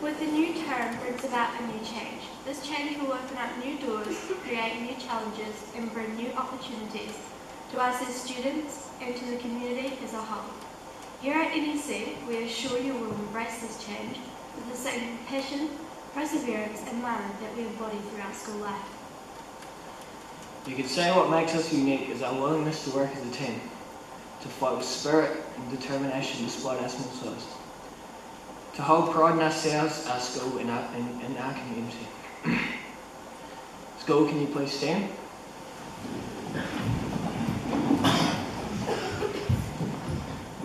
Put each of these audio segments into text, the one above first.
With the new term brings about a new change. This change will open up new doors, create new challenges, and bring new opportunities to us as students and to the community as a whole. Here at NEC, we assure you will embrace this change with the same passion, perseverance, and mana that we embody throughout school life. You could say what makes us unique is our willingness to work as a team, to fight with spirit and determination despite our small size, to hold pride in ourselves, our school, and our community. School, can you please stand?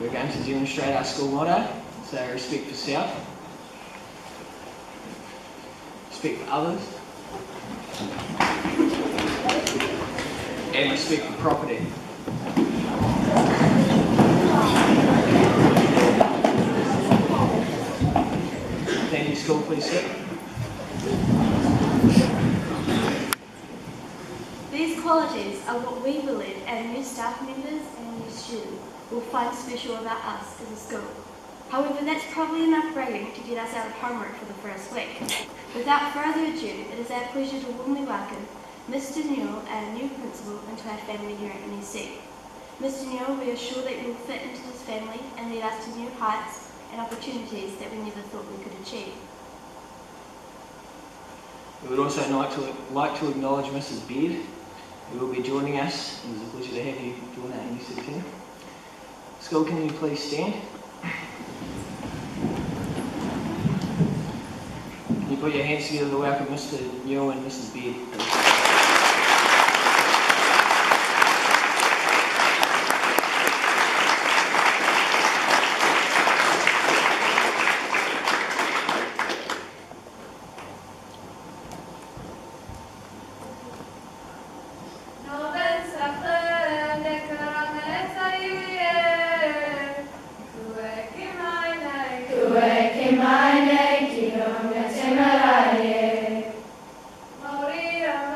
We're going to demonstrate our school motto, so respect for self, respect for others, and respect for property. Thank you, school, please sit. These qualities are what we believe our new staff members and new students will find special about us as a school. However, that's probably enough bragging to get us out of homework for the first week. Without further ado, it is our pleasure to warmly welcome Mr. Newell, our new principal, into our family here at NEC. Mr. Newell, we are sure that you will fit into this family and lead us to new heights and opportunities that we never thought we could achieve. We would also like to acknowledge Mrs. Baird, who will be joining us. It is a pleasure to have you join our NEC team. School, can you please stand? Can you put your hands together to welcome Mr. Newell and Mrs. Baird, please? Maria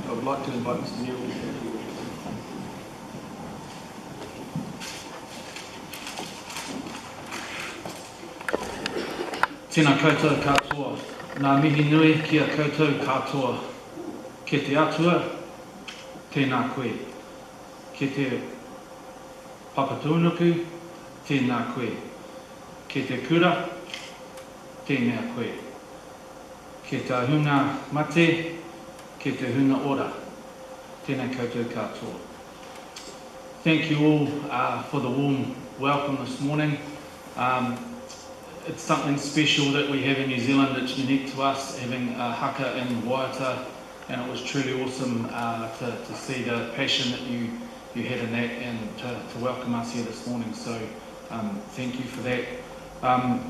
I'd like to invite Mr. Newell. Tēnā koutou katoa, nā mihi nui ki a koutou katoa. Ke te atua, tēnā koe. Ke te papatūnuku, tēnā koe. Ke te kura, tēnā koe. Ke te hunga mate, ke te hunga ora, tēnā koutou katoa. Thank you all for the warm welcome this morning. It's something special that we have in New Zealand. It's unique to us, having a haka in Waiata, and it was truly awesome to see the passion that you had in that, and to welcome us here this morning. So thank you for that.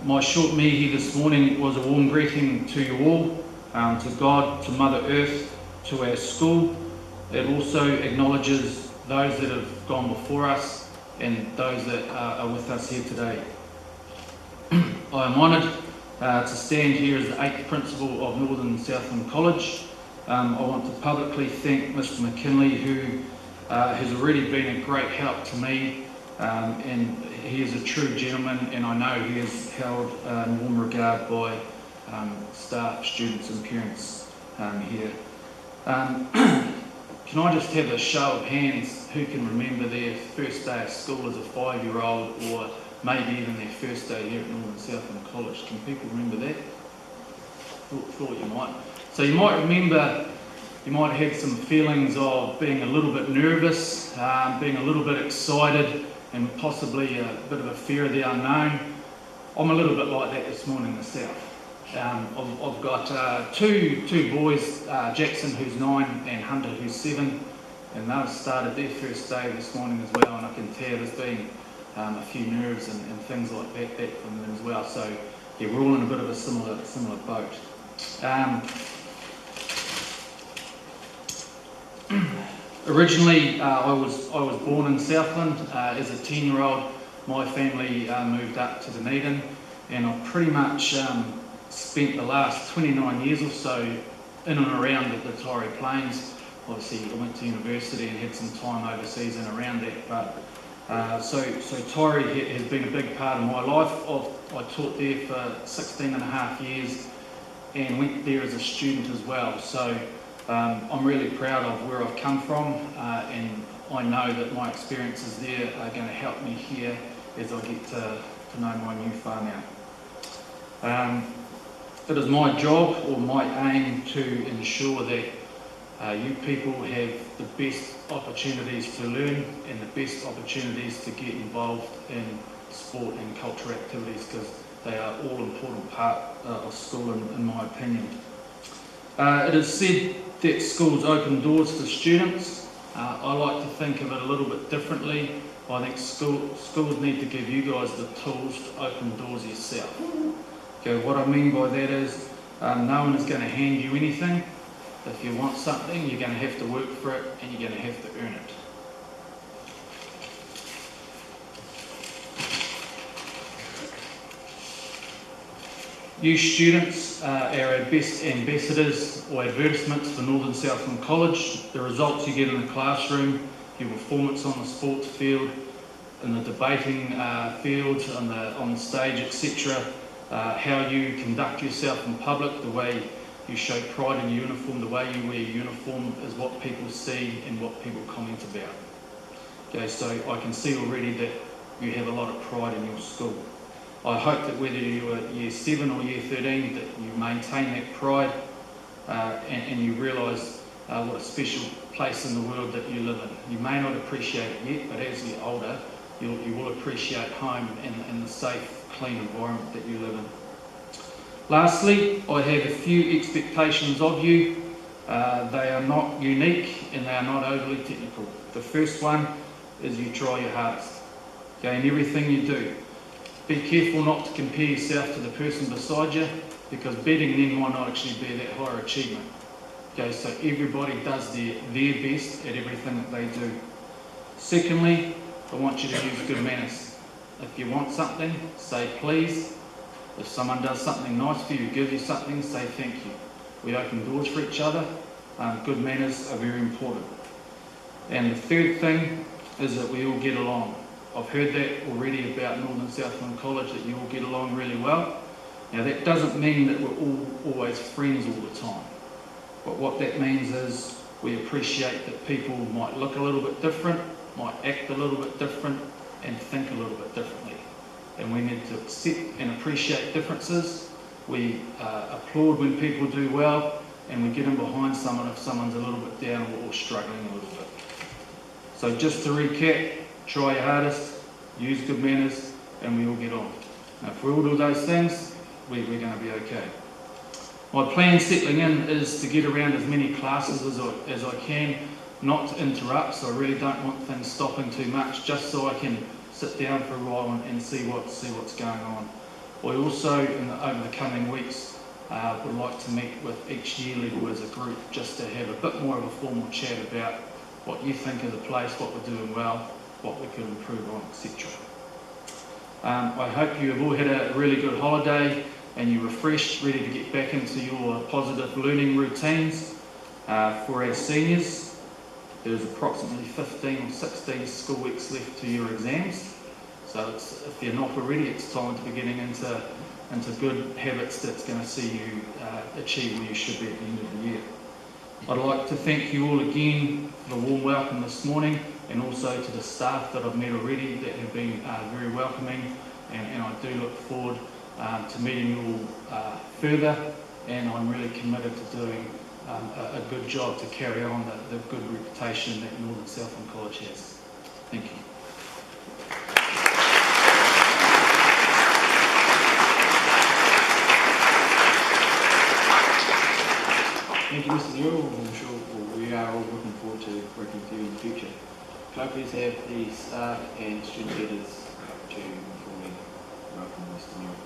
My short mihi this morning was a warm greeting to you all, to God, to Mother Earth, to our school. It also acknowledges those that have gone before us and those that are with us here today. I am honoured to stand here as the 8th Principal of Northern Southland College. I want to publicly thank Mr McKinley, who has already been a great help to me, and he is a true gentleman, and I know he is held in warm regard by staff, students and parents here. Can I just have a show of hands who can remember their first day of school as a 5-year-old, or maybe even their first day here at Northern Southland College? Can people remember that? Thought you might. So you might remember, you might have had some feelings of being a little bit nervous, being a little bit excited, and possibly a bit of a fear of the unknown. I'm a little bit like that this morning myself. I've got two boys, Jackson who's 9 and Hunter who's 7, and they've started their first day this morning as well, and I can tell there's been a few nerves and things like that from them as well. So yeah, we're all in a bit of a similar boat. Originally, I was born in Southland. As a 10-year-old, my family moved up to Dunedin, and I've pretty much spent the last 29 years or so in and around the Torrey Plains. Obviously, I went to university and had some time overseas and around that, but so Torrey has been a big part of my life. I taught there for 16 and a half years and went there as a student as well. So I'm really proud of where I've come from, and I know that my experiences there are going to help me here as I get to know my new whānau. It is my job or my aim to ensure that you people have the best opportunities to learn and the best opportunities to get involved in sport and culture activities, because they are all important part of school in my opinion. It is said that schools open doors to students. I like to think of it a little bit differently. I think schools need to give you guys the tools to open doors yourself. Okay, what I mean by that is no one is going to hand you anything. If you want something, you're going to have to work for it, and you're going to have to earn it. You students are our best ambassadors or advertisements for Northern Southland College. The results you get in the classroom, your performance on the sports field, in the debating field, on the stage, etc. How you conduct yourself in public, the way you show pride in your uniform, the way you wear your uniform is what people see and what people comment about. Okay, so I can see already that you have a lot of pride in your school. I hope that whether you are year 7 or year 13, that you maintain that pride and you realise what a special place in the world that you live in. You may not appreciate it yet, but as you get older, you will appreciate home and the safe, clean environment that you live in. Lastly, I have a few expectations of you. They are not unique and they are not overly technical. The first one is you try your hardest, okay, in everything you do. Be careful not to compare yourself to the person beside you, because betting them might not actually be that higher achievement. Okay, so everybody does their best at everything that they do. Secondly, I want you to use good manners. If you want something, say please. If someone does something nice for you, gives you something, say thank you. We open doors for each other. Good manners are very important. And the third thing is that we all get along. I've heard that already about Northern Southland College, that you all get along really well. Now that doesn't mean that we're all always friends all the time. But what that means is we appreciate that people might look a little bit different, might act a little bit different, and think a little bit differently. And we need to accept and appreciate differences. We applaud when people do well, and we get in behind someone if someone's a little bit down or struggling a little bit. So just to recap, try your hardest, use good manners, and we all get on. Now if we all do those things, we're going to be okay. My plan settling in is to get around as many classes as I can, not to interrupt, so I really don't want things stopping too much, just so I can sit down for a while and see what's going on. I also, over the coming weeks, would like to meet with each year level as a group, just to have a bit more of a formal chat about what you think of the place, what we're doing well, what we could improve on, etc. I hope you have all had a really good holiday and you're refreshed, ready to get back into your positive learning routines. For our seniors, there's approximately 15 or 16 school weeks left to your exams. So if you're not already, it's time to be getting into good habits that's going to see you achieve where you should be at the end of the year. I'd like to thank you all again for the warm welcome this morning, and also to the staff that I've met already that have been very welcoming, and I do look forward to meeting you all further, and I'm really committed to doing a good job to carry on the good reputation that Northern Southland College has. Thank you. Thank you, Mr. Newell. I'm sure we are all looking forward to working with you in the future. Can I please have the staff and student leaders to formally welcome Mr. Newell?